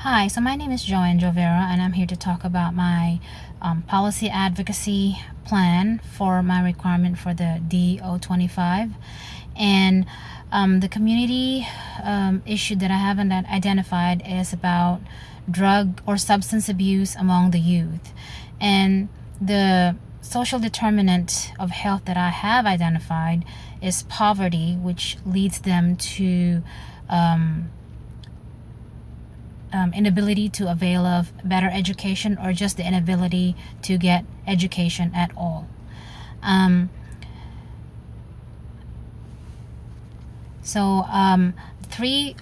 Hi, so my name is Joanne Jovera, and I'm here to talk about my policy advocacy plan for my requirement for the DO25. And the community issue that I haven't identified is about drug or substance abuse among the youth. And the social determinant of health that I have identified is poverty, which leads them to inability to avail of better education, or just the inability to get education at all. Three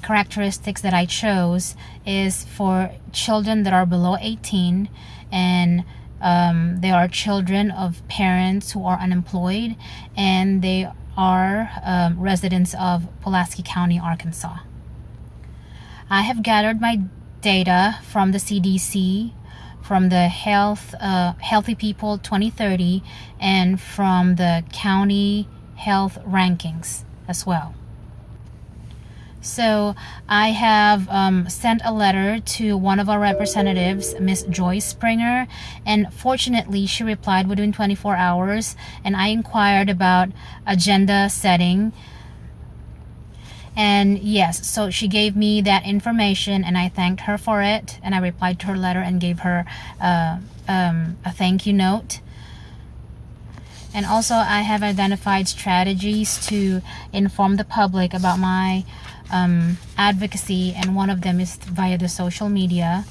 characteristics that I chose is for children that are below 18, and they are children of parents who are unemployed, and they are residents of Pulaski County, Arkansas. I have gathered my data from the CDC, from the Healthy People 2030, and from the county health rankings as well. So I have sent a letter to one of our representatives, Miss Joyce Springer, and fortunately she replied within 24 hours, and I inquired about agenda setting. And yes, so she gave me that information, and I thanked her for it, and I replied to her letter and gave her a thank you note. And also I have identified strategies to inform the public about my advocacy, and one of them is via the social media,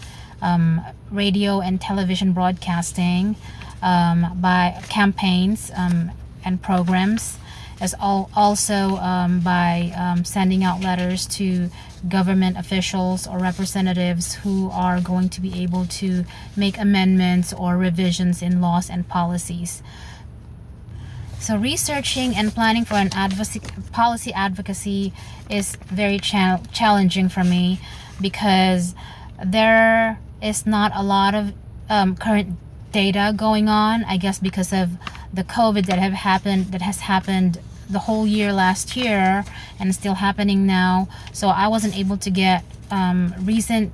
radio and television broadcasting, by campaigns and programs, as also by sending out letters to government officials or representatives who are going to be able to make amendments or revisions in laws and policies. So researching and planning for an policy advocacy is very challenging for me, because there is not a lot of current data going on, I guess because of the COVID that has happened the whole year last year and still happening now. So I wasn't able to get recent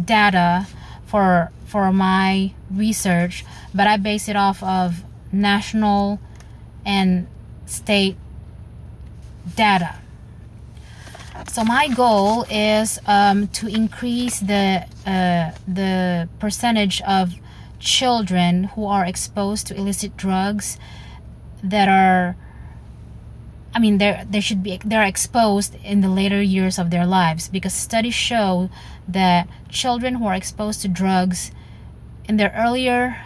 data for my research, but I base it off of national and state data. So my goal is to increase the percentage of children who are exposed to illicit drugs that are, they're exposed in the later years of their lives, because studies show that children who are exposed to drugs in their earlier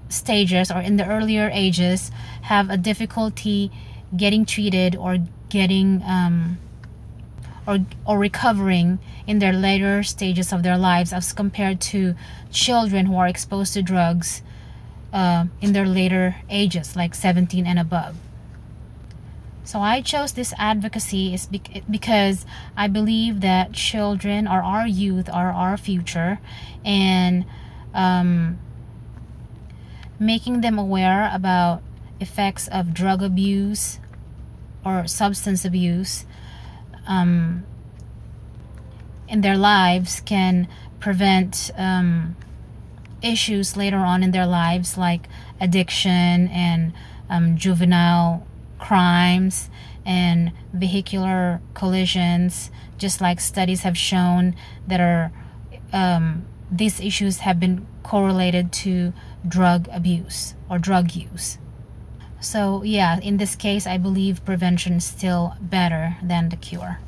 stages or in the earlier ages have a difficulty getting treated or getting or recovering in their later stages of their lives, as compared to children who are exposed to drugs in their later ages, like 17 and above. So I chose this advocacy because I believe that children, or our youth, are our future, and making them aware about effects of drug abuse or substance abuse in their lives can prevent issues later on in their lives, like addiction and juvenile crimes and vehicular collisions, just like studies have shown that are these issues have been correlated to drug abuse or drug use. So yeah, in this case, I believe prevention is still better than the cure.